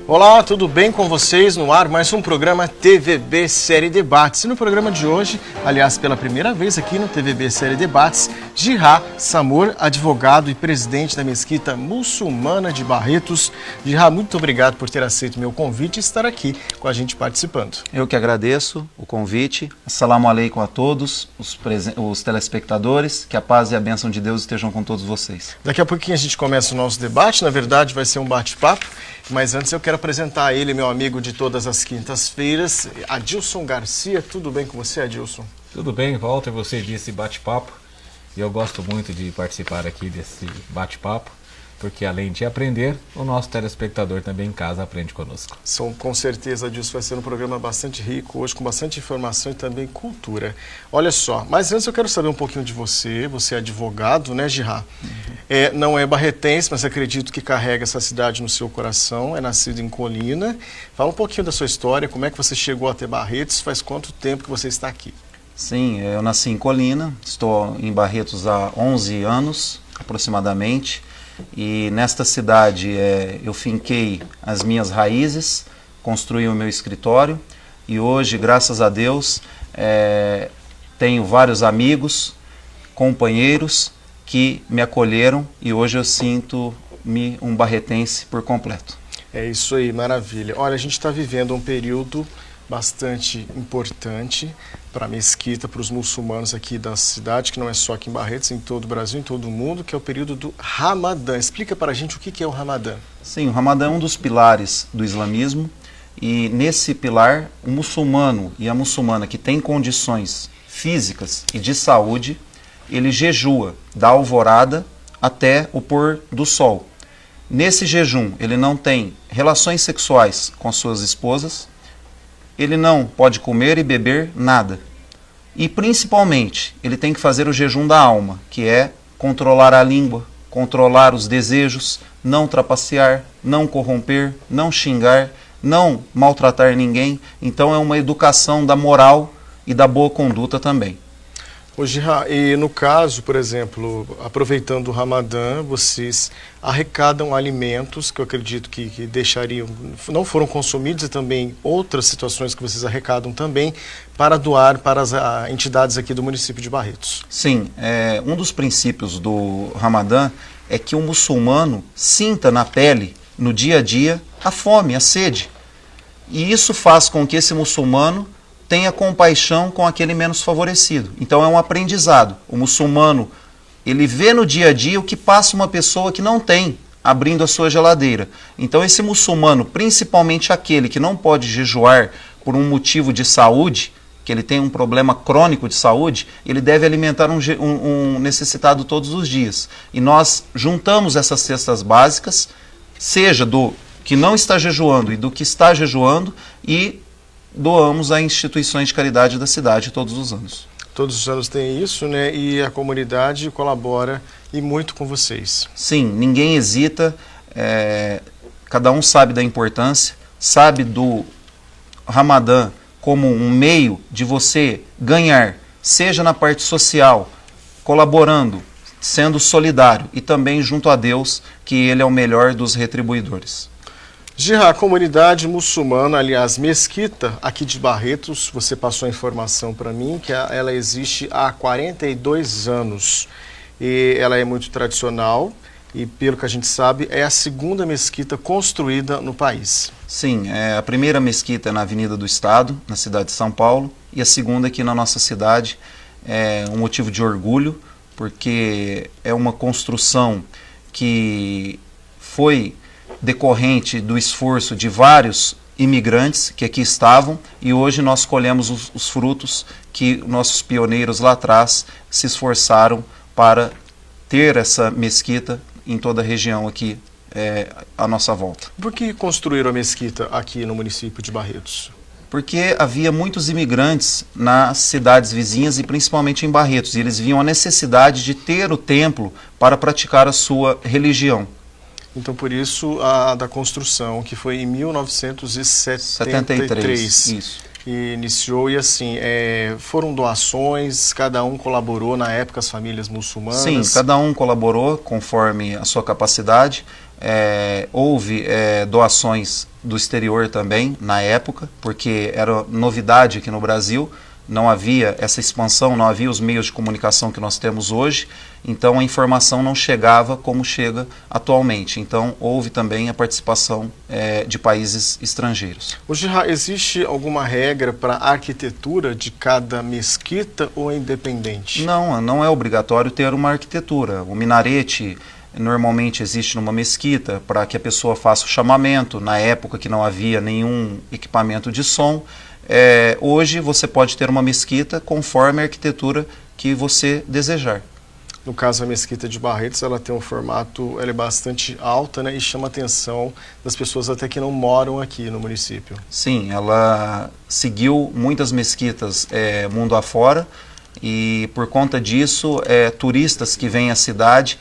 Olá, tudo bem com vocês? No ar, mais um programa TVB Série Debates. E no programa de hoje, aliás, pela primeira vez aqui no TVB Série Debates, Jihá Samur, advogado e presidente da Mesquita Muçulmana de Barretos. Jihá, muito obrigado por ter aceito meu convite e estar aqui com a gente participando. Eu que agradeço o convite. Assalamu alaikum a todos os telespectadores. Que a paz e a bênção de Deus estejam com todos vocês. Daqui a pouquinho a gente começa o nosso debate. Na verdade, vai ser um bate-papo. Mas antes eu quero apresentar ele, meu amigo de todas as quintas-feiras, Adilson Garcia. Tudo bem com você, Adilson? Tudo bem, Walter, você disse bate-papo. E eu gosto muito de participar aqui desse bate-papo, porque além de aprender, o nosso telespectador também em casa aprende conosco. Com certeza, Adilson, vai ser um programa bastante rico hoje, com bastante informação e também cultura. Olha só, mas antes eu quero saber um pouquinho de você. Você é advogado, né, Jihá? Não é barretense, mas acredito que carrega essa cidade no seu coração. É nascido em Colina. Fala um pouquinho da sua história, como é que você chegou até Barretos, faz quanto tempo que você está aqui? Sim, eu nasci em Colina, estou em Barretos há 11 anos, aproximadamente. E nesta cidade eu finquei as minhas raízes, construí o meu escritório e hoje, graças a Deus, tenho vários amigos, companheiros que me acolheram e hoje eu sinto-me um barretense por completo. É isso aí, maravilha. Olha, a gente está vivendo um período bastante importante para a mesquita, para os muçulmanos aqui da cidade, que não é só aqui em Barretos, em todo o Brasil, em todo o mundo, que é o período do Ramadã. Explica para a gente o que é o Ramadã. Sim, o Ramadã é um dos pilares do islamismo e nesse pilar, o muçulmano e a muçulmana que tem condições físicas e de saúde, ele jejua da alvorada até o pôr do sol. Nesse jejum, ele não tem relações sexuais com suas esposas, ele não pode comer e beber nada. E, principalmente, ele tem que fazer o jejum da alma, que é controlar a língua, controlar os desejos, não trapacear, não corromper, não xingar, não maltratar ninguém. Então, é uma educação da moral e da boa conduta também. Hoje, e no caso, por exemplo, aproveitando o Ramadã, vocês arrecadam alimentos que eu acredito que não foram consumidos e também outras situações que vocês arrecadam também para doar para as entidades aqui do município de Barretos. Sim, um dos princípios do Ramadã é que o muçulmano sinta na pele, no dia a dia, a fome, a sede. E isso faz com que esse muçulmano tenha compaixão com aquele menos favorecido. Então é um aprendizado. O muçulmano, ele vê no dia a dia o que passa uma pessoa que não tem, abrindo a sua geladeira. Então esse muçulmano, principalmente aquele que não pode jejuar por um motivo de saúde, que ele tem um problema crônico de saúde, ele deve alimentar um necessitado todos os dias. E nós juntamos essas cestas básicas, seja do que não está jejuando e do que está jejuando, e doamos a instituições de caridade da cidade todos os anos. Todos os anos tem isso, né? E a comunidade colabora e muito com vocês. Sim, ninguém hesita, cada um sabe da importância, sabe do Ramadã como um meio de você ganhar, seja na parte social, colaborando, sendo solidário e também junto a Deus, que Ele é o melhor dos retribuidores. Jihá, a comunidade muçulmana, aliás, mesquita aqui de Barretos, você passou a informação para mim que ela existe há 42 anos. E ela é muito tradicional e, pelo que a gente sabe, é a segunda mesquita construída no país. Sim, a primeira mesquita é na Avenida do Estado, na cidade de São Paulo, e a segunda aqui na nossa cidade. É um motivo de orgulho, porque é uma construção que foi decorrente do esforço de vários imigrantes que aqui estavam e hoje nós colhemos os frutos que nossos pioneiros lá atrás se esforçaram para ter essa mesquita em toda a região aqui à nossa volta. Por que construíram a mesquita aqui no município de Barretos? Porque havia muitos imigrantes nas cidades vizinhas e principalmente em Barretos, e eles viam a necessidade de ter o templo para praticar a sua religião. Então, por isso, a da construção, que foi em 1973. Isso. E iniciou, e assim, foram doações, cada um colaborou, na época, as famílias muçulmanas? Sim, cada um colaborou conforme a sua capacidade. Houve doações do exterior também, na época, porque era novidade aqui no Brasil, não havia essa expansão, não havia os meios de comunicação que nós temos hoje, então a informação não chegava como chega atualmente. Então houve também a participação de países estrangeiros. Hoje, existe alguma regra para a arquitetura de cada mesquita ou é independente? Não, não é obrigatório ter uma arquitetura. O minarete normalmente existe numa mesquita para que a pessoa faça o chamamento, na época que não havia nenhum equipamento de som. Hoje você pode ter uma mesquita conforme a arquitetura que você desejar. No caso, a mesquita de Barretos, ela tem um formato, ela é bastante alta, né, e chama a atenção das pessoas até que não moram aqui no município. Sim, ela seguiu muitas mesquitas mundo afora e por conta disso, turistas que vêm à cidade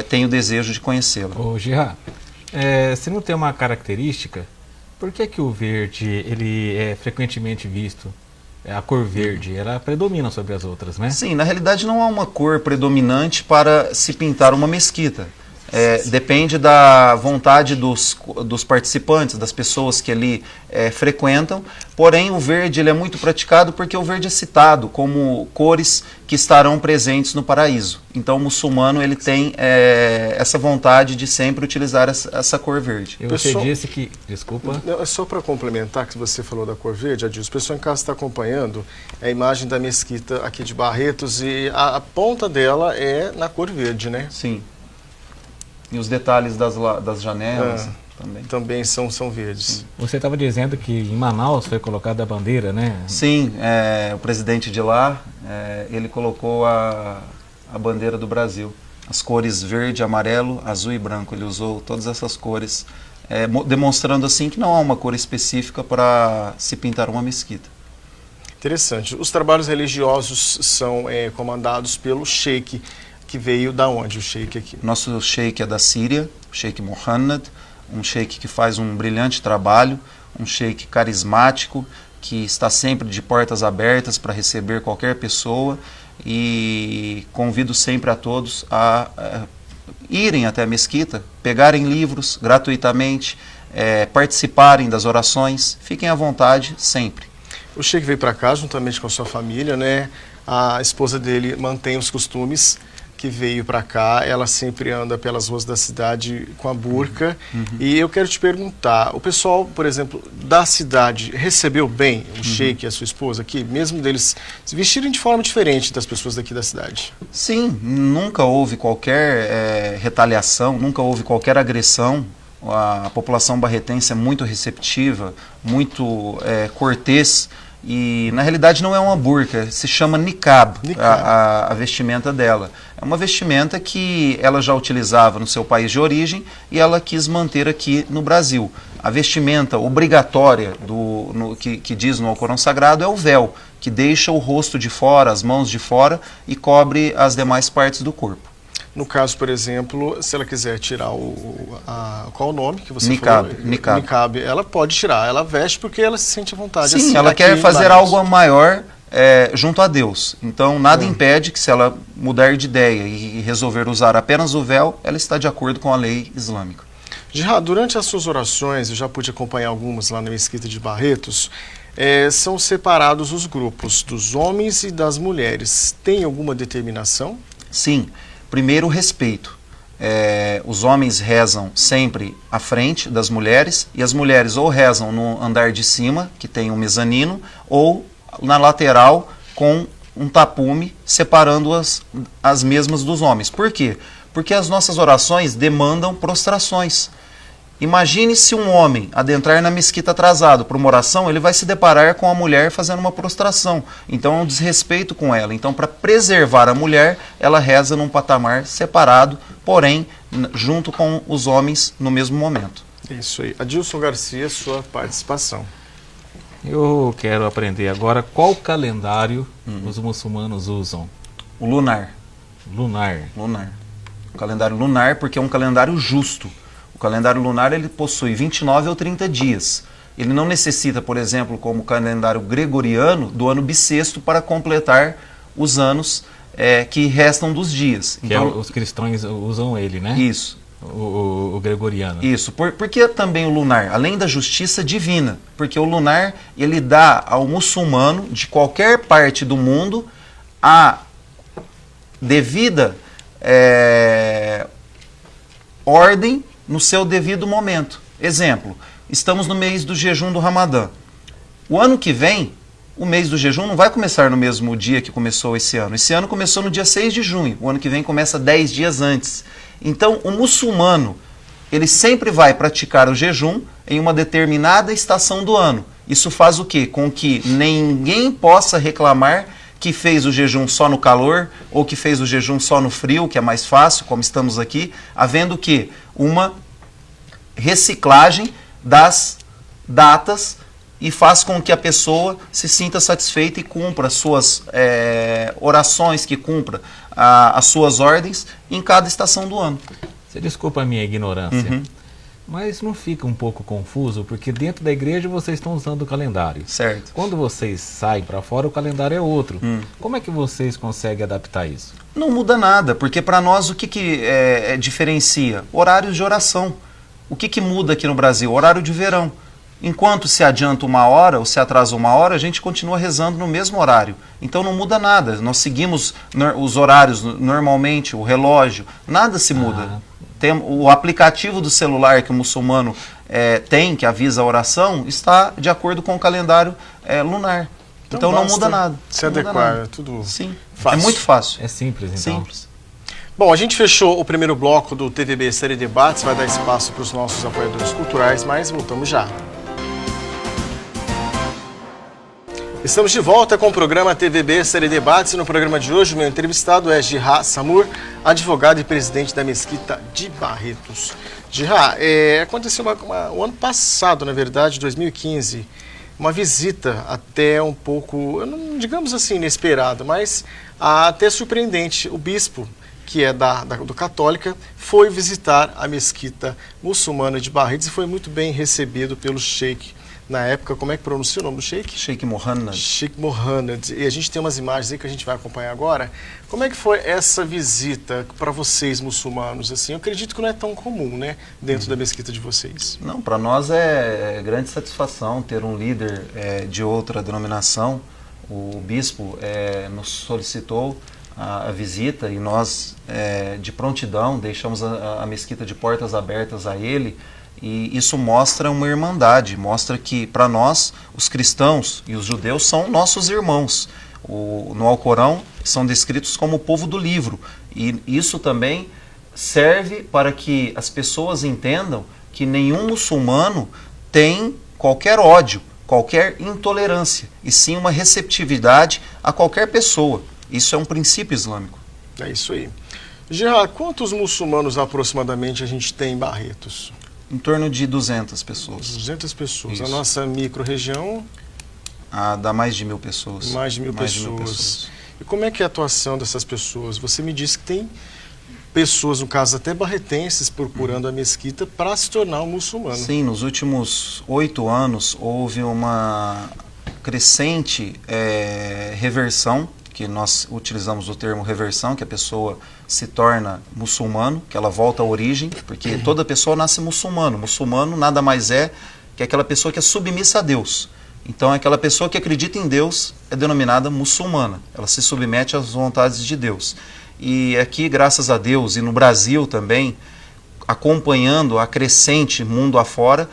têm o desejo de conhecê-la. Ô Girá, se não tem uma característica, por que o verde ele é frequentemente visto? A cor verde, ela predomina sobre as outras, né? Sim, na realidade não há uma cor predominante para se pintar uma mesquita. Depende da vontade dos participantes, das pessoas que ali frequentam. Porém, o verde ele é muito praticado porque o verde é citado como cores que estarão presentes no paraíso. Então, o muçulmano ele tem essa vontade de sempre utilizar essa cor verde. E você disse que... Desculpa. Não, é só para complementar que você falou da cor verde, Adilson. O pessoal em casa está acompanhando a imagem da mesquita aqui de Barretos e a ponta dela é na cor verde, né? Sim. E os detalhes das janelas também são verdes. Você estava dizendo que em Manaus foi colocada a bandeira, né? Sim, o presidente de lá, ele colocou a bandeira do Brasil. As cores verde, amarelo, azul e branco. Ele usou todas essas cores, demonstrando assim que não há uma cor específica para se pintar uma mesquita. Interessante. Os trabalhos religiosos são comandados pelo sheik, que veio da onde o sheik aqui? Nosso sheik é da Síria, o sheik Mohammed, um sheik que faz um brilhante trabalho, um sheik carismático, que está sempre de portas abertas para receber qualquer pessoa, e convido sempre a todos a irem até a mesquita, pegarem livros gratuitamente, participarem das orações, fiquem à vontade sempre. O sheik veio para cá juntamente com a sua família, né? A esposa dele mantém os costumes, que veio para cá, ela sempre anda pelas ruas da cidade com a burca. E eu quero te perguntar, o pessoal, por exemplo, da cidade recebeu bem o sheik e a sua esposa aqui, mesmo deles se vestirem de forma diferente das pessoas daqui da cidade? Sim, nunca houve qualquer retaliação, nunca houve qualquer agressão. A população barretense é muito receptiva, muito cortês. E na realidade não é uma burca, se chama niqab. A vestimenta dela. É uma vestimenta que ela já utilizava no seu país de origem e ela quis manter aqui no Brasil. A vestimenta obrigatória que diz no Alcorão Sagrado é o véu, que deixa o rosto de fora, as mãos de fora e cobre as demais partes do corpo. No caso, por exemplo, se ela quiser tirar qual o nome que você niqab, falou? Niqab. Ela pode tirar, ela veste porque ela se sente à vontade. Sim, assim, ela quer fazer algo maior junto a Deus. Então, nada impede que se ela mudar de ideia e resolver usar apenas o véu, ela está de acordo com a lei islâmica. Girá, durante as suas orações, eu já pude acompanhar algumas lá na mesquita de Barretos, são separados os grupos dos homens e das mulheres. Tem alguma determinação? Sim. Primeiro, respeito. Os homens rezam sempre à frente das mulheres e as mulheres ou rezam no andar de cima, que tem um mezanino, ou na lateral com um tapume separando as mesmas dos homens. Por quê? Porque as nossas orações demandam prostrações. Imagine se um homem adentrar na mesquita atrasado para uma oração, ele vai se deparar com a mulher fazendo uma prostração. Então é um desrespeito com ela. Então, para preservar a mulher, ela reza num patamar separado, porém junto com os homens no mesmo momento. Isso aí. Adilson Garcia, sua participação. Eu quero aprender agora qual calendário os muçulmanos usam. O lunar. Lunar. Lunar. O calendário lunar porque é um calendário justo. O calendário lunar ele possui 29 ou 30 dias. Ele não necessita, por exemplo, como o calendário gregoriano, do ano bissexto para completar os anos que restam dos dias. Então, os cristãos usam ele, né? Isso. o gregoriano. Isso, porque também o lunar, além da justiça divina, porque o lunar ele dá ao muçulmano de qualquer parte do mundo a devida ordem no seu devido momento. Exemplo, estamos no mês do jejum do Ramadã. O ano que vem, o mês do jejum não vai começar no mesmo dia que começou esse ano. Esse ano começou no dia 6 de junho, o ano que vem começa 10 dias antes. Então, o muçulmano, ele sempre vai praticar o jejum em uma determinada estação do ano. Isso faz o quê? Com que ninguém possa reclamar que fez o jejum só no calor ou que fez o jejum só no frio, que é mais fácil, como estamos aqui, havendo que uma reciclagem das datas e faz com que a pessoa se sinta satisfeita e cumpra as suas orações, que cumpra as suas ordens em cada estação do ano. Você desculpa a minha ignorância, mas não fica um pouco confuso, porque dentro da igreja vocês estão usando o calendário. Certo. Quando vocês saem para fora, o calendário é outro. Como é que vocês conseguem adaptar isso? Não muda nada, porque para nós o que diferencia? Horários de oração. O que muda aqui no Brasil? Horário de verão. Enquanto se adianta 1 hora ou se atrasa 1 hora, a gente continua rezando no mesmo horário. Então não muda nada. Nós seguimos os horários normalmente, o relógio, nada se muda. Tem o aplicativo do celular que o muçulmano tem, que avisa a oração, está de acordo com o calendário lunar. Então não muda nada. Se adequar, é tudo Sim, fácil. é muito fácil. É simples, então. Simples. Bom, a gente fechou o primeiro bloco do TVB Série Debates, vai dar espaço para os nossos apoiadores culturais, mas voltamos já. Estamos de volta com o programa TVB Série Debates e no programa de hoje o meu entrevistado é Jihá Samur, advogado e presidente da Mesquita de Barretos. Jihá, aconteceu o ano passado, na verdade, 2015, uma visita até um pouco, digamos assim, inesperada, mas até surpreendente. O bispo, que é do Católica, foi visitar a Mesquita muçulmana de Barretos e foi muito bem recebido pelo sheik. Na época, como é que pronuncia o nome do sheik? Sheik Mohammed. Sheik Mohammed. E a gente tem umas imagens aí que a gente vai acompanhar agora. Como é que foi essa visita para vocês, muçulmanos? Assim, eu acredito que não é tão comum, né, dentro da mesquita de vocês. Não, para nós é grande satisfação ter um líder de outra denominação. O bispo nos solicitou a visita e nós, de prontidão, deixamos a mesquita de portas abertas a ele. E isso mostra uma irmandade, mostra que para nós, os cristãos e os judeus são nossos irmãos. No Alcorão são descritos como o povo do livro. E isso também serve para que as pessoas entendam que nenhum muçulmano tem qualquer ódio, qualquer intolerância, e sim uma receptividade a qualquer pessoa. Isso é um princípio islâmico. É isso aí. Jihá, quantos muçulmanos aproximadamente a gente tem em Barretos? Em torno de 200 pessoas. 200 pessoas. Isso. A nossa micro-região? Dá mais de 1.000 pessoas. Mais de 1.000 pessoas. E como é que é a atuação dessas pessoas? Você me disse que tem pessoas, no caso até barretenses, procurando a mesquita para se tornar um muçulmano. Sim, nos últimos 8 anos houve uma crescente reversão, que nós utilizamos o termo reversão, que a pessoa se torna muçulmano, que ela volta à origem, porque toda pessoa nasce muçulmano. Muçulmano nada mais é que aquela pessoa que é submissa a Deus. Então, aquela pessoa que acredita em Deus é denominada muçulmana. Ela se submete às vontades de Deus. E aqui, graças a Deus, e no Brasil também, acompanhando a crescente mundo afora,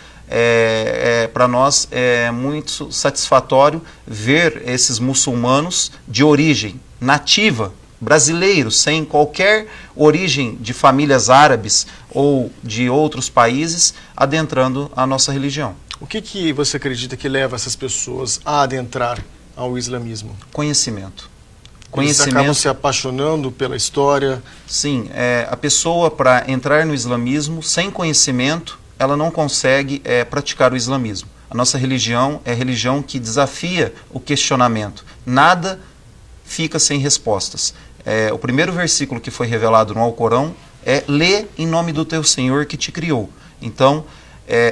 para nós é muito satisfatório ver esses muçulmanos de origem nativa, brasileiros, sem qualquer origem de famílias árabes ou de outros países, adentrando a nossa religião. O que você acredita que leva essas pessoas a adentrar ao islamismo? Conhecimento. Eles acabam se apaixonando pela história? Sim, a pessoa, para entrar no islamismo, sem conhecimento, ela não consegue praticar o islamismo. A nossa religião é a religião que desafia o questionamento. Nada fica sem respostas. O primeiro versículo que foi revelado no Alcorão é: lê em nome do teu Senhor que te criou. Então,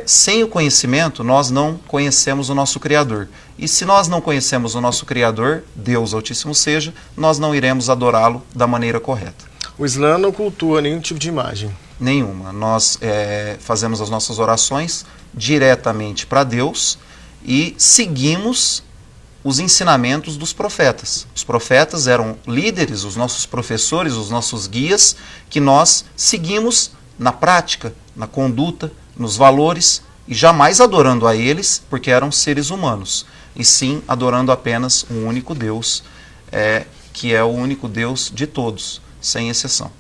sem o conhecimento, nós não conhecemos o nosso Criador. E se nós não conhecemos o nosso Criador, Deus Altíssimo seja, nós não iremos adorá-lo da maneira correta. O Islã não cultua nenhum tipo de imagem. Nenhuma. Nós fazemos as nossas orações diretamente para Deus e seguimos os ensinamentos dos profetas. Os profetas eram líderes, os nossos professores, os nossos guias, que nós seguimos na prática, na conduta, nos valores, e jamais adorando a eles, porque eram seres humanos, e sim adorando apenas um único Deus, que é o único Deus de todos, sem exceção.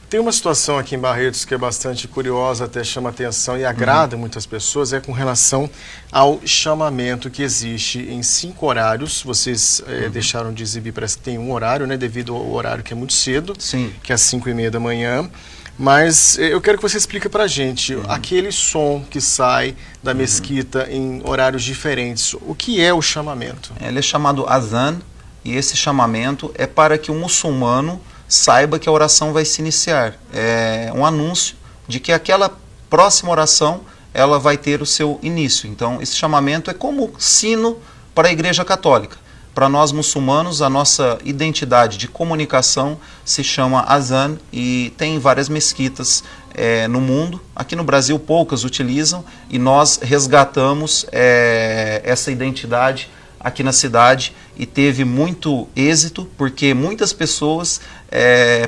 Tem uma situação aqui em Barretos que é bastante curiosa, até chama atenção e agrada muitas pessoas, é com relação ao chamamento que existe em 5 horários. Vocês deixaram de exibir, parece que tem um horário, né, devido ao horário que é muito cedo, Sim. que é às 5:30 da manhã. Mas eu quero que você explique para a gente aquele som que sai da mesquita em horários diferentes. O que é o chamamento? Ele é chamado azan, e esse chamamento é para que o muçulmano saiba que a oração vai se iniciar. É um anúncio de que aquela próxima oração ela vai ter o seu início. Então, esse chamamento é como sino para a Igreja Católica. Para nós muçulmanos, a nossa identidade de comunicação se chama azan e tem várias mesquitas no mundo. Aqui no Brasil poucas utilizam e nós resgatamos essa identidade aqui na cidade e teve muito êxito porque muitas pessoas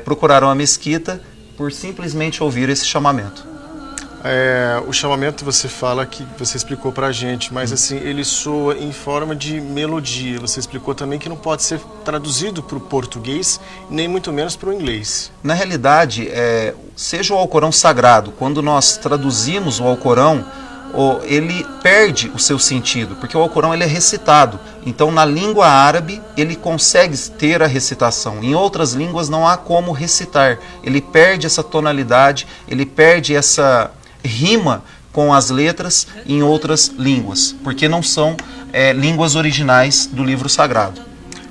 procuraram a mesquita por simplesmente ouvir esse chamamento. O chamamento você fala que você explicou pra gente, mas assim, ele soa em forma de melodia. Você explicou também que não pode ser traduzido para o português, nem muito menos para o inglês. Na realidade, seja o Alcorão Sagrado, quando nós traduzimos o Alcorão, ele perde o seu sentido, porque o Alcorão ele é recitado. Então, na língua árabe, ele consegue ter a recitação. Em outras línguas não há como recitar. Ele perde essa tonalidade, ele perde essa rima com as letras em outras línguas, porque não são línguas originais do livro sagrado.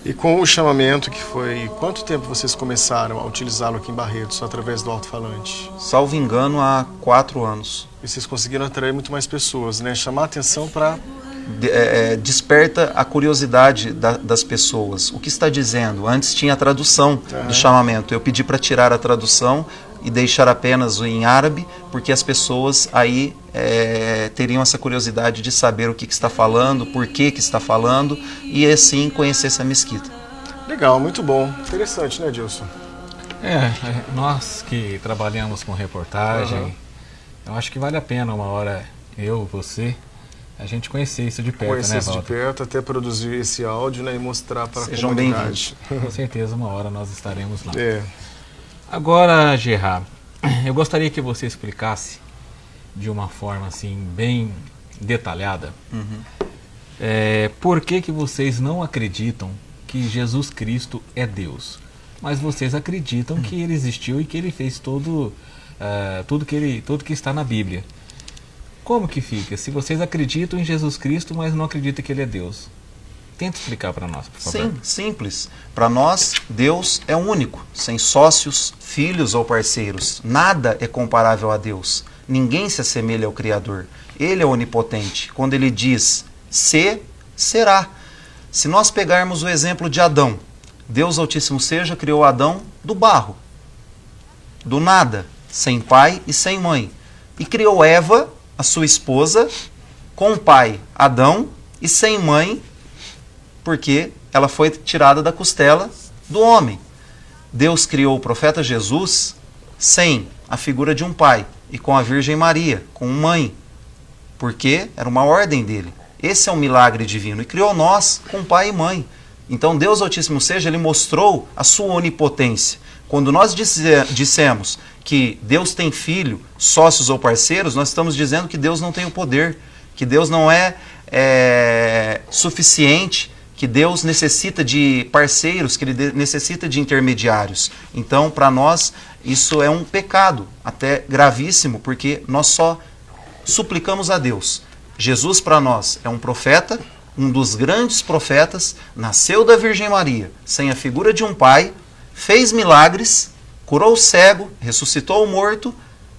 E com o chamamento que foi... Quanto tempo vocês começaram a utilizá-lo aqui em Barretos, através do alto-falante? Salvo engano, há 4 anos. E vocês conseguiram atrair muito mais pessoas, né? Chamar a atenção para... Desperta a curiosidade das pessoas. O que está dizendo? Antes tinha a tradução do chamamento. Eu pedi para tirar a tradução e deixar apenas o em árabe, porque as pessoas aí teriam essa curiosidade de saber o que está falando, por que está falando, e assim conhecer essa mesquita. Legal, muito bom. Interessante, né, Dilson? Nós que trabalhamos com reportagem, eu acho que vale a pena uma hora você, a gente conhecer isso de perto, conhecer né, isso de Walter? perto, até produzir esse áudio, né, e mostrar para a Sejam comunidade. Com certeza uma hora nós estaremos lá. Agora, Gerard, eu gostaria que você explicasse de uma forma assim bem detalhada por que vocês não acreditam que Jesus Cristo é Deus, mas vocês acreditam que ele existiu e que ele fez tudo que está na Bíblia. Como que fica? Se vocês acreditam em Jesus Cristo, mas não acreditam que ele é Deus. Tenta explicar para nós, por favor. Sim, simples. Para nós, Deus é único, sem sócios, filhos ou parceiros. Nada é comparável a Deus. Ninguém se assemelha ao Criador. Ele é onipotente. Quando ele diz se, será. Se nós pegarmos o exemplo de Adão, Deus Altíssimo Seja criou Adão do barro, do nada, sem pai e sem mãe. E criou Eva, a sua esposa, com pai Adão e sem mãe, porque ela foi tirada da costela do homem. Deus criou o profeta Jesus sem a figura de um pai e com a Virgem Maria, com mãe, porque era uma ordem dele. Esse é um milagre divino. E criou nós com pai e mãe. Então Deus Altíssimo Seja, ele mostrou a sua onipotência. Quando nós dissemos que Deus tem filho, sócios ou parceiros, nós estamos dizendo que Deus não tem o poder, que Deus não é suficiente, que Deus necessita de parceiros, que Ele necessita de intermediários. Então, para nós, isso é um pecado, até gravíssimo, porque nós só suplicamos a Deus. Jesus, para nós, é um profeta, um dos grandes profetas, nasceu da Virgem Maria, sem a figura de um pai, fez milagres, curou o cego, ressuscitou o morto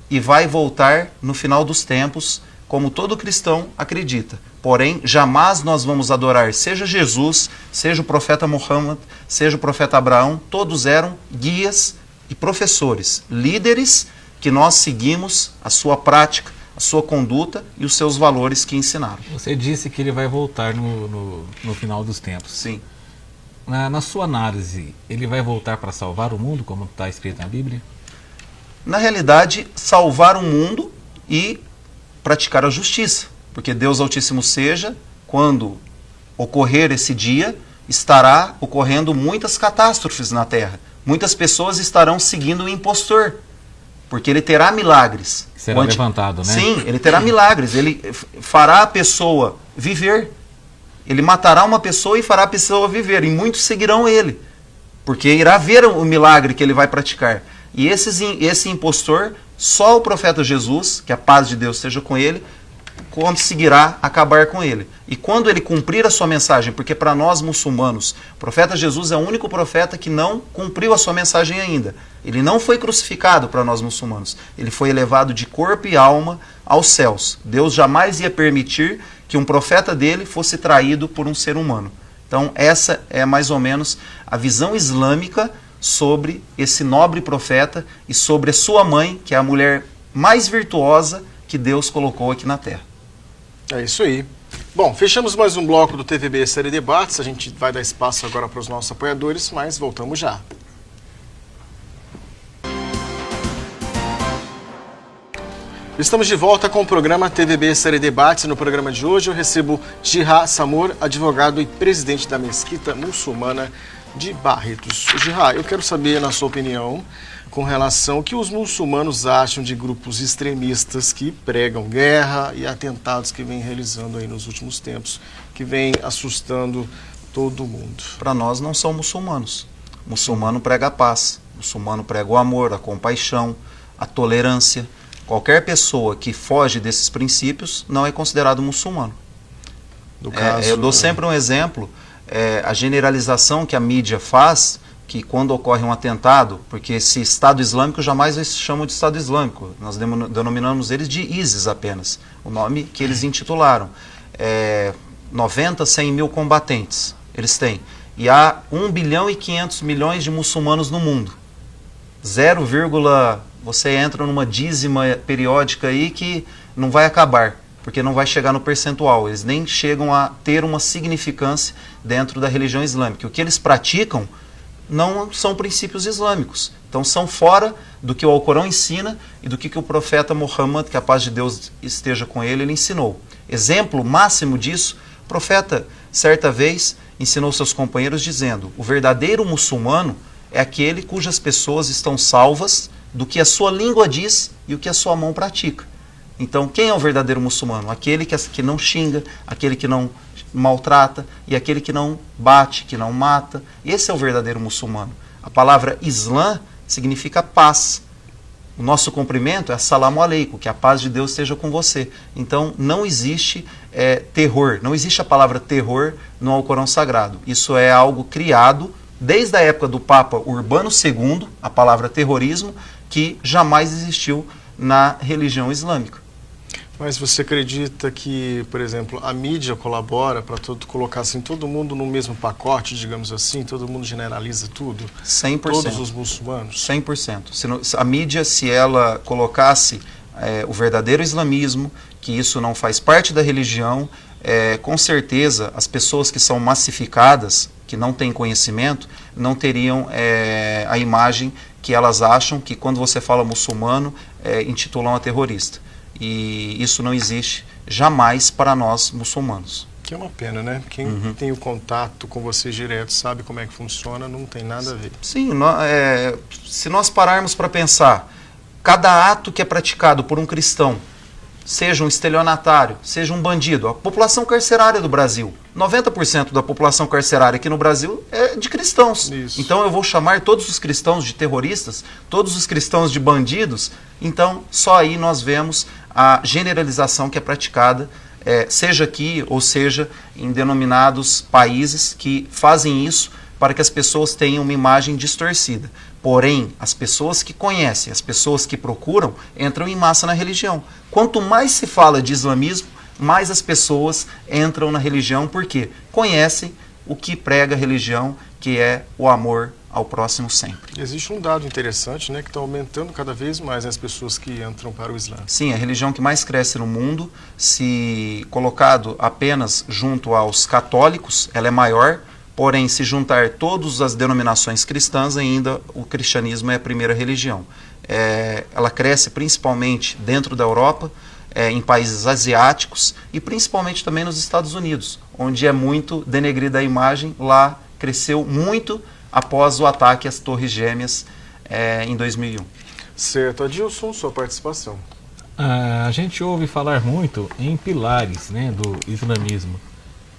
e vai voltar no final dos tempos, como todo cristão acredita. Porém, jamais nós vamos adorar, seja Jesus, seja o profeta Muhammad, seja o profeta Abraão, todos eram guias e professores, líderes que nós seguimos a sua prática, a sua conduta e os seus valores que ensinaram. Você disse que ele vai voltar no final dos tempos. Sim. Na sua análise, ele vai voltar para salvar o mundo, como está escrito na Bíblia? Na realidade, salvar o mundo e praticar a justiça. Porque Deus Altíssimo seja, quando ocorrer esse dia, estará ocorrendo muitas catástrofes na terra. Muitas pessoas estarão seguindo o impostor, porque ele terá milagres. Será levantado, né? Sim, ele terá milagres. Ele fará a pessoa viver. Ele matará uma pessoa e fará a pessoa viver. E muitos seguirão ele, porque irá ver o milagre que ele vai praticar. E esse impostor, só o profeta Jesus, que a paz de Deus esteja com ele, conseguirá acabar com ele. E quando ele cumprir a sua mensagem, porque para nós muçulmanos, o profeta Jesus é o único profeta que não cumpriu a sua mensagem ainda. Ele não foi crucificado para nós muçulmanos. Ele foi elevado de corpo e alma aos céus. Deus jamais ia permitir que um profeta dele fosse traído por um ser humano. Então essa é mais ou menos a visão islâmica sobre esse nobre profeta e sobre a sua mãe, que é a mulher mais virtuosa que Deus colocou aqui na Terra. É isso aí. Bom, fechamos mais um bloco do TVB Série Debates. A gente vai dar espaço agora para os nossos apoiadores, mas voltamos já. Estamos de volta com o programa TVB Série Debates. No programa de hoje eu recebo Jihá Samor, advogado e presidente da Mesquita Muçulmana de Barretos. Jihá, eu quero saber, na sua opinião, com relação ao que os muçulmanos acham de grupos extremistas que pregam guerra e atentados que vêm realizando aí nos últimos tempos, que vêm assustando todo mundo. Para nós não são muçulmanos. O muçulmano prega a paz, o muçulmano prega o amor, a compaixão, a tolerância. Qualquer pessoa que foge desses princípios não é considerado muçulmano. No caso, eu dou sempre um exemplo, a generalização que a mídia faz, que quando ocorre um atentado, porque esse Estado Islâmico jamais eles chamam de Estado Islâmico, nós denominamos eles de ISIS apenas, o nome que eles intitularam. 90, 100 mil combatentes eles têm. E há 1 bilhão e 500 milhões de muçulmanos no mundo. Você entra numa dízima periódica aí que não vai acabar, porque não vai chegar no percentual. Eles nem chegam a ter uma significância dentro da religião islâmica. O que eles praticam não são princípios islâmicos. Então são fora do que o Alcorão ensina e do que o profeta Muhammad, que a paz de Deus esteja com ele, ele ensinou. Exemplo máximo disso, o profeta, certa vez, ensinou seus companheiros dizendo: o verdadeiro muçulmano é aquele cujas pessoas estão salvas do que a sua língua diz e o que a sua mão pratica. Então, quem é o verdadeiro muçulmano? Aquele que não xinga, aquele que não maltrata e aquele que não bate, que não mata. Esse é o verdadeiro muçulmano. A palavra Islã significa paz. O nosso cumprimento é Assalamu Alaikum, que a paz de Deus esteja com você. Então, não existe terror, não existe a palavra terror no Alcorão Sagrado. Isso é algo criado desde a época do Papa Urbano II, a palavra terrorismo, que jamais existiu na religião islâmica. Mas você acredita que, por exemplo, a mídia colabora para colocar assim, todo mundo no mesmo pacote, digamos assim, todo mundo generaliza tudo? 100%. Todos os muçulmanos? 100%. A mídia, se ela colocasse o verdadeiro islamismo, que isso não faz parte da religião, com certeza as pessoas que são massificadas, que não têm conhecimento, não teriam a imagem que elas acham que quando você fala muçulmano, intitulam a terrorista. E isso não existe jamais para nós muçulmanos. Que é uma pena, né? Quem tem o contato com vocês direto, sabe como é que funciona, não tem nada a ver. Sim, se nós pararmos para pensar, cada ato que é praticado por um cristão, seja um estelionatário, seja um bandido, a população carcerária do Brasil, 90% da população carcerária aqui no Brasil é de cristãos. Isso. Então eu vou chamar todos os cristãos de terroristas, todos os cristãos de bandidos. Então só aí nós vemos a generalização que é praticada, seja aqui ou seja em denominados países que fazem isso para que as pessoas tenham uma imagem distorcida. Porém, as pessoas que conhecem, as pessoas que procuram, entram em massa na religião. Quanto mais se fala de islamismo, mais as pessoas entram na religião, porque conhecem o que prega a religião, que é o amor ao próximo sempre. Existe um dado interessante, né, que está aumentando cada vez mais as pessoas que entram para o Islã. Sim, a religião que mais cresce no mundo, se colocado apenas junto aos católicos, ela é maior, porém, se juntar todas as denominações cristãs, ainda o cristianismo é a primeira religião. Ela cresce principalmente dentro da Europa, em países asiáticos e principalmente também nos Estados Unidos, onde é muito denegrida a imagem. Lá cresceu muito após o ataque às Torres Gêmeas em 2001. Certo. Adilson, sua participação. A gente ouve falar muito em pilares, né, do islamismo.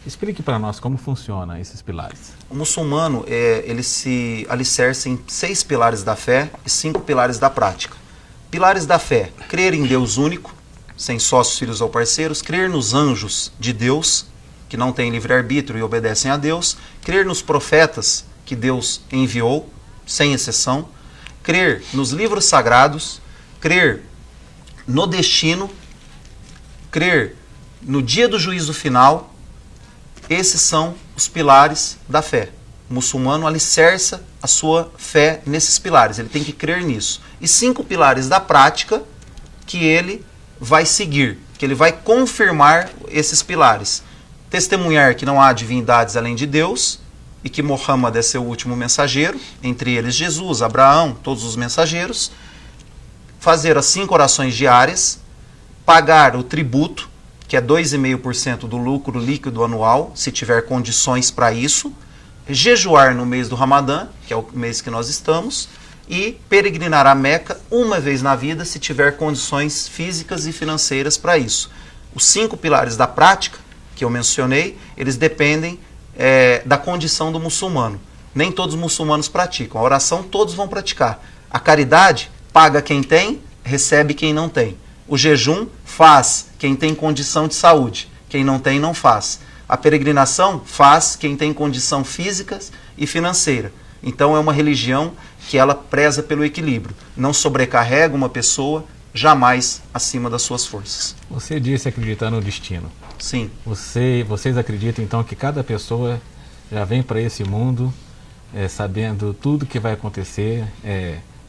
Explique para nós como funciona esses pilares. O muçulmano, ele se alicerça em 6 pilares da fé e 5 pilares da prática. Pilares da fé: crer em Deus único, sem sócios, filhos ou parceiros; crer nos anjos de Deus, que não têm livre-arbítrio e obedecem a Deus; crer nos profetas que Deus enviou, sem exceção; crer nos livros sagrados; crer no destino; crer no dia do juízo final. Esses são os pilares da fé. O muçulmano alicerça a sua fé nesses pilares, ele tem que crer nisso. E 5 pilares da prática que ele vai seguir, que ele vai confirmar esses pilares: testemunhar que não há divindades além de Deus e que Muhammad é seu último mensageiro, entre eles Jesus, Abraão, todos os mensageiros; fazer as 5 orações diárias; pagar o tributo, que é 2,5% do lucro líquido anual, se tiver condições para isso; jejuar no mês do Ramadã, que é o mês que nós estamos; e peregrinar a Meca uma vez na vida, se tiver condições físicas e financeiras para isso. Os 5 pilares da prática que eu mencionei, eles dependem da condição do muçulmano. Nem todos os muçulmanos praticam. A oração todos vão praticar. A caridade paga quem tem, recebe quem não tem. O jejum faz quem tem condição de saúde, quem não tem, não faz. A peregrinação faz quem tem condição física e financeira. Então é uma religião que ela preza pelo equilíbrio, não sobrecarrega uma pessoa, jamais acima das suas forças. Você disse acreditar no destino. Sim. Vocês acreditam então que cada pessoa já vem para esse mundo sabendo tudo que vai acontecer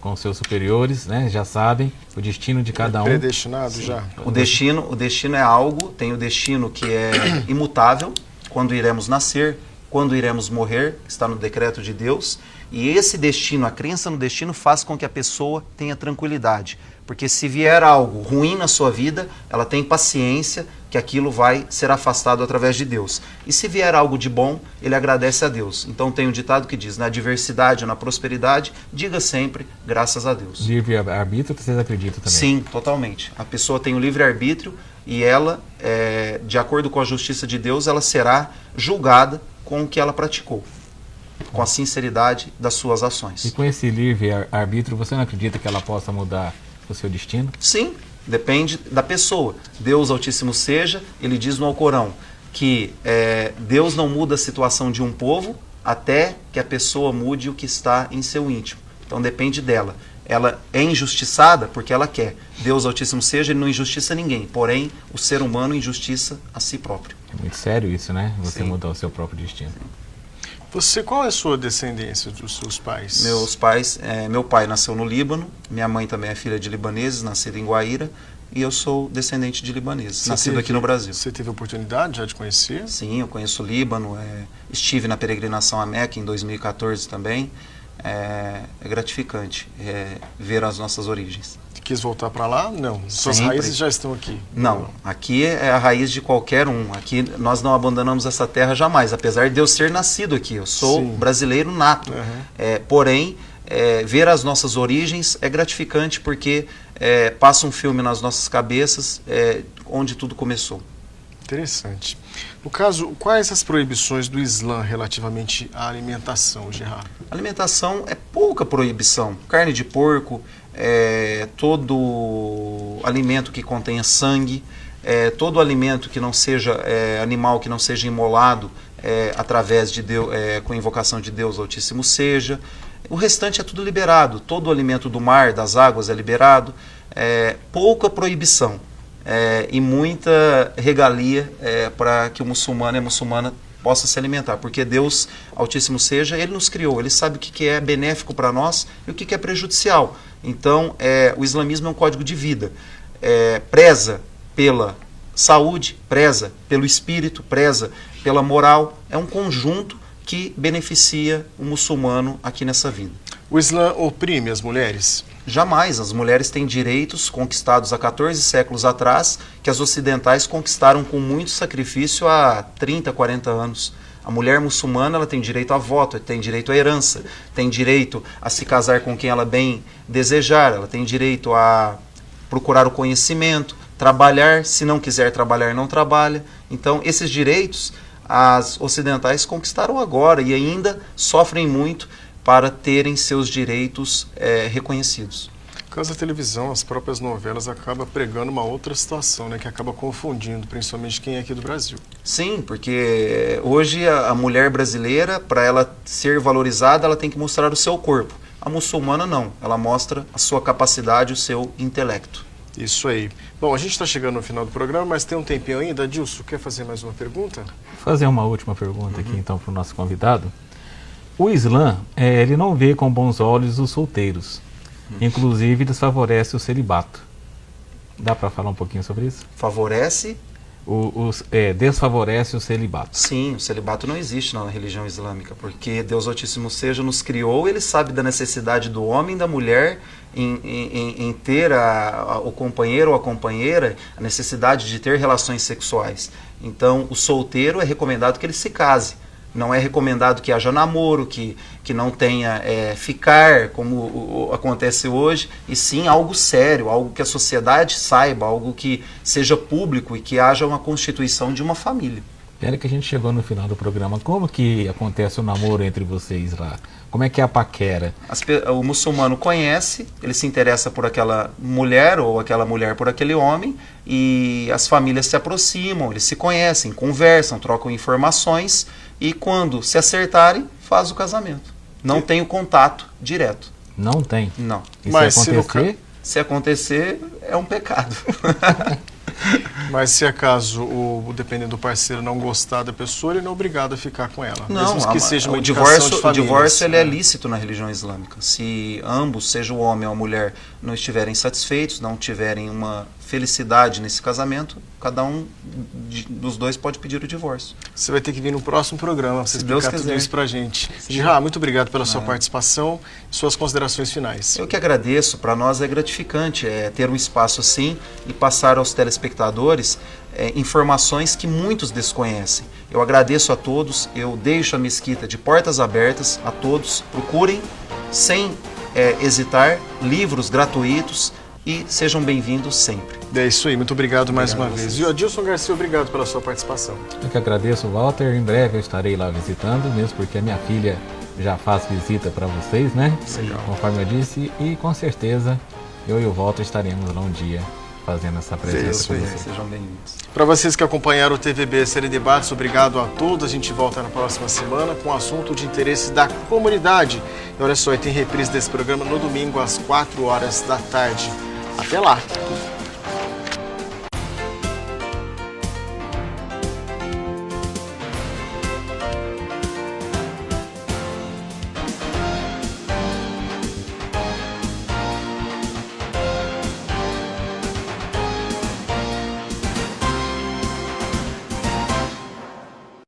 com seus superiores, né? Já sabem o destino de cada um. Predestinado. Sim. Já. O destino é algo, tem o destino que é imutável, quando iremos nascer, quando iremos morrer, está no decreto de Deus. E esse destino, a crença no destino, faz com que a pessoa tenha tranquilidade. Porque se vier algo ruim na sua vida, ela tem paciência que aquilo vai ser afastado através de Deus. E se vier algo de bom, ele agradece a Deus. Então tem um ditado que diz: na adversidade ou na prosperidade, diga sempre graças a Deus. Livre-arbítrio, vocês acreditam também? Sim, totalmente. A pessoa tem o livre-arbítrio e ela, de acordo com a justiça de Deus, ela será julgada com o que ela praticou, com a sinceridade das suas ações. E com esse livre-arbítrio, você não acredita que ela possa mudar o seu destino? Sim, depende da pessoa. Deus Altíssimo seja, ele diz no Alcorão que Deus não muda a situação de um povo até que a pessoa mude o que está em seu íntimo. Então depende dela. Ela é injustiçada porque ela quer. Deus Altíssimo seja, ele não injustiça ninguém. Porém, o ser humano injustiça a si próprio. É muito sério isso, né? Você Sim. mudar o seu próprio destino. Qual é a sua descendência dos seus pais? Meus pais, meu pai nasceu no Líbano, minha mãe também é filha de libaneses, nascida em Guaíra, e eu sou descendente de libaneses, nascido aqui no Brasil. Você teve a oportunidade já de conhecer? Sim, eu conheço o Líbano, estive na peregrinação à Meca em 2014 também. É gratificante ver as nossas origens. Quis voltar para lá? Não. Suas Sempre. raízes já estão aqui? Não, aqui é a raiz de qualquer um. Aqui nós não abandonamos essa terra jamais, apesar de eu ser nascido aqui. Eu sou Sim. brasileiro nato. Uhum. Porém, ver as nossas origens é gratificante porque passa um filme nas nossas cabeças onde tudo começou. Interessante. No caso, quais as proibições do Islã relativamente à alimentação, Gerard? Alimentação é pouca proibição. Carne de porco, todo alimento que contenha sangue, todo alimento que não seja animal, que não seja imolado através de Deus, com invocação de Deus Altíssimo seja. O restante é tudo liberado. Todo o alimento do mar, das águas é liberado. Pouca proibição. E muita regalia para que o muçulmano e a muçulmana possa se alimentar, porque Deus Altíssimo seja, Ele nos criou, Ele sabe o que é benéfico para nós e o que é prejudicial. Então, o islamismo é um código de vida, preza pela saúde, preza pelo espírito, preza pela moral, é um conjunto que beneficia o muçulmano aqui nessa vida. O Islã oprime as mulheres? Jamais. As mulheres têm direitos conquistados há 14 séculos atrás, que as ocidentais conquistaram com muito sacrifício há 30, 40 anos. A mulher muçulmana, ela tem direito a voto, tem direito à herança, tem direito a se casar com quem ela bem desejar, ela tem direito a procurar o conhecimento, trabalhar, se não quiser trabalhar, não trabalha. Então, esses direitos as ocidentais conquistaram agora e ainda sofrem muito para terem seus direitos reconhecidos. Por causa da televisão, as próprias novelas acabam pregando uma outra situação, né, que acaba confundindo, principalmente quem é aqui do Brasil. Sim, porque hoje a mulher brasileira, para ela ser valorizada, ela tem que mostrar o seu corpo. A muçulmana não, ela mostra a sua capacidade, o seu intelecto. Isso aí. Bom, a gente está chegando no final do programa, mas tem um tempinho ainda. Adilson, quer fazer mais uma pergunta? Vou fazer uma última pergunta aqui então para o nosso convidado. O Islã, ele não vê com bons olhos os solteiros, inclusive desfavorece o celibato. Dá para falar um pouquinho sobre isso? Favorece? Desfavorece o celibato. Sim, o celibato não existe na religião islâmica, porque Deus Altíssimo seja nos criou, Ele sabe da necessidade do homem e da mulher em ter o companheiro ou a companheira, a necessidade de ter relações sexuais. Então, o solteiro é recomendado que ele se case. Não é recomendado que haja namoro, que não tenha ficar, como acontece hoje, e sim algo sério, algo que a sociedade saiba, algo que seja público e que haja uma constituição de uma família. Pera que a gente chegou no final do programa. Como que acontece o namoro entre vocês lá? Como é que é a paquera? O muçulmano conhece, ele se interessa por aquela mulher ou aquela mulher por aquele homem e as famílias se aproximam, eles se conhecem, conversam, trocam informações e quando se acertarem, faz o casamento. Não tem o contato direto. Não tem? Não. E mas se acontecer? Se acontecer, é um pecado. Mas se acaso, dependendo do parceiro, não gostar da pessoa, ele não é obrigado a ficar com ela. Não, mesmo que seja uma o indicação de divórcio famílias. ele é lícito na religião islâmica. Se ambos, seja o homem ou a mulher, não estiverem satisfeitos, não tiverem uma felicidade nesse casamento, cada um dos dois pode pedir o divórcio. Você vai ter que vir no próximo programa para você Se Deus explicar tudo quiser. isso pra gente. Jirá, muito obrigado pela sua participação e suas considerações finais. Eu que agradeço, para nós é gratificante ter um espaço assim e passar aos telespectadores informações que muitos desconhecem. Eu agradeço a todos, eu deixo a mesquita de portas abertas a todos, procurem sem hesitar livros gratuitos e sejam bem-vindos sempre. É isso aí, muito obrigado mais uma a vez. vocês. E Adilson Garcia, obrigado pela sua participação. Eu que agradeço, Walter. Em breve eu estarei lá visitando, mesmo porque a minha filha já faz visita para vocês, né? Legal. Conforme eu disse, e com certeza eu e o Walter estaremos lá um dia fazendo essa presença Isso com aí. vocês. Sejam bem-vindos. Para vocês que acompanharam o TVB Série Debates, obrigado a todos. A gente volta na próxima semana com um assunto de interesse da comunidade. E olha só, tem reprise desse programa no domingo às 4 horas da tarde. Até lá!